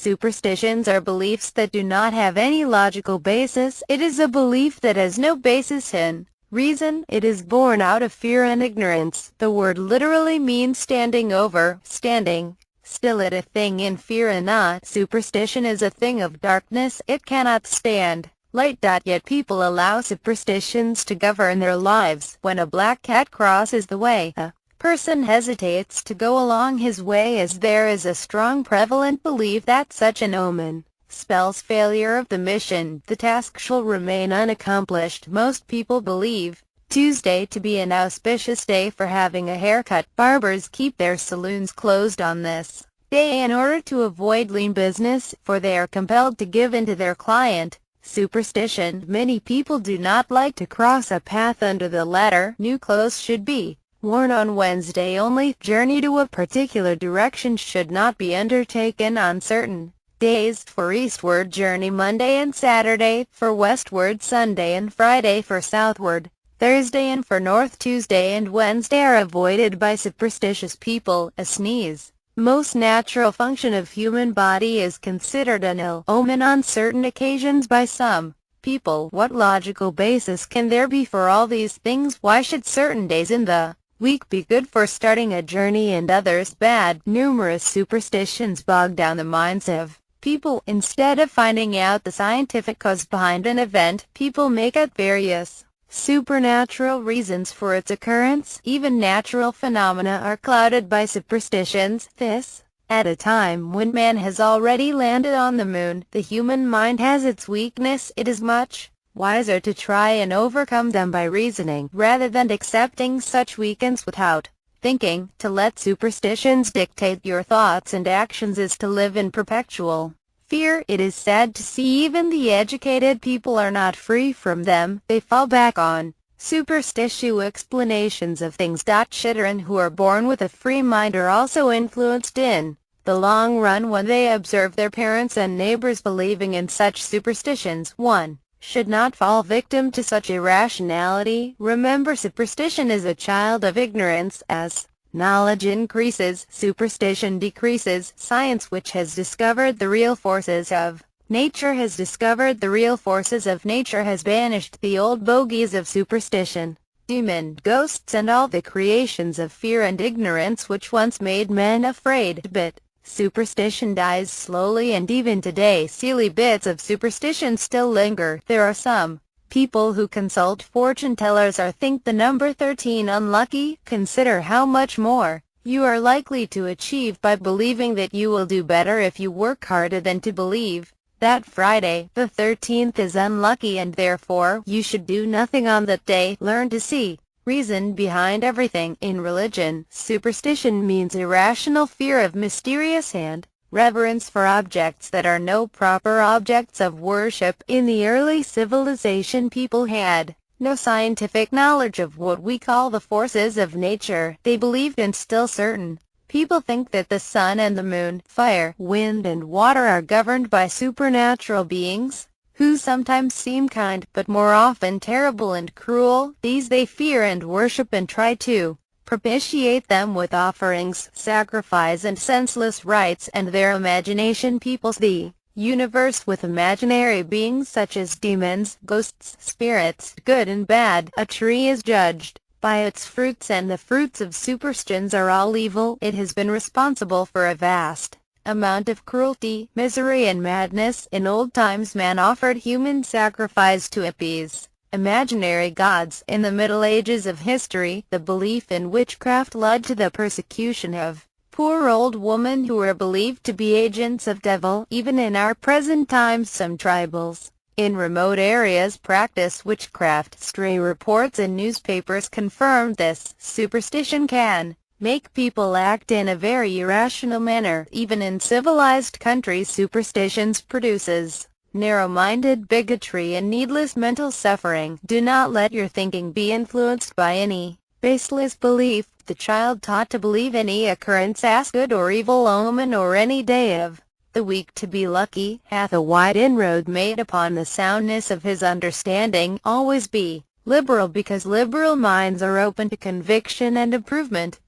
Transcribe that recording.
Superstitions are beliefs that do not have any logical basis. It is a belief that has no basis in reason. It is born out of fear and ignorance. The word literally means standing over, standing still at a thing in fear and not. Superstition is a thing of darkness. It cannot stand light. Yet people allow superstitions to govern their lives. When a black cat crosses the way, a person hesitates to go along his way as there is a strong prevalent belief that such an omen spells failure of the mission. The task shall remain unaccomplished. Most people believe Tuesday to be an auspicious day for having a haircut. Barbers keep their saloons closed on this day in order to avoid lean business, for they are compelled to give in to their client. Superstition. Many people do not like to cross a path under the ladder. New clothes should be worn on Wednesday only. Journey to a particular direction should not be undertaken on certain days. For eastward journey Monday and Saturday, for westward Sunday and Friday, for southward Thursday, and for north Tuesday and Wednesday are avoided by superstitious people. A sneeze, most natural function of human body, is considered an ill omen on certain occasions by some people. What logical basis can there be for all these things? Why should certain days in the week be good for starting a journey and others bad? Numerous superstitions bog down the minds of people. Instead of finding out the scientific cause behind an event, people make up various supernatural reasons for its occurrence. Even natural phenomena are clouded by superstitions. This, at a time when man has already landed on the moon. The human mind has its weakness. It is much wiser to try and overcome them by reasoning, rather than accepting such weakness without thinking. To let superstitions dictate your thoughts and actions is to live in perpetual fear. It is sad to see even the educated people are not free from them. They fall back on superstitious explanations of things. Children who are born with a free mind are also influenced in the long run when they observe their parents and neighbors believing in such superstitions. One should not fall victim to such irrationality. Remember, superstition is a child of ignorance. As knowledge increases, superstition decreases. Science, which has discovered the real forces of nature, has banished the old bogies of superstition, demon, ghosts, and all the creations of fear and ignorance which once made men afraid. But superstition dies slowly, and even today silly bits of superstition still linger. There are some people who consult fortune tellers or think the number 13 unlucky. Consider how much more you are likely to achieve by believing that you will do better if you work harder than to believe that Friday, the 13th, is unlucky and therefore you should do nothing on that day. Learn to see reason behind everything. In religion, superstition means irrational fear of mysterious and reverence for objects that are no proper objects of worship. In the early civilization, people had no scientific knowledge of what we call the forces of nature. They believed in still certain people think that the sun and the moon, fire, wind, and water are governed by supernatural beings, who sometimes seem kind, but more often terrible and cruel. These they fear and worship and try to propitiate them with offerings, sacrifice, and senseless rites, and their imagination peoples the universe with imaginary beings such as demons, ghosts, spirits, good and bad. A tree is judged by its fruits, and the fruits of superstitions are all evil. It has been responsible for a vast amount of cruelty, misery, and madness. In old times, man offered human sacrifice to appease imaginary gods. In the Middle Ages of history, the belief in witchcraft led to the persecution of poor old women who were believed to be agents of devil. Even in our present times, some tribals in remote areas practice witchcraft. Stray reports in newspapers confirmed this. Superstition can make people act in a very irrational manner. Even in civilized countries, superstitions produces narrow-minded bigotry and needless mental suffering. Do not let your thinking be influenced by any baseless belief. The child taught to believe any occurrence as good or evil omen, or any day of the week to be lucky, hath a wide inroad made upon the soundness of his understanding. Always be liberal, because liberal minds are open to conviction and improvement.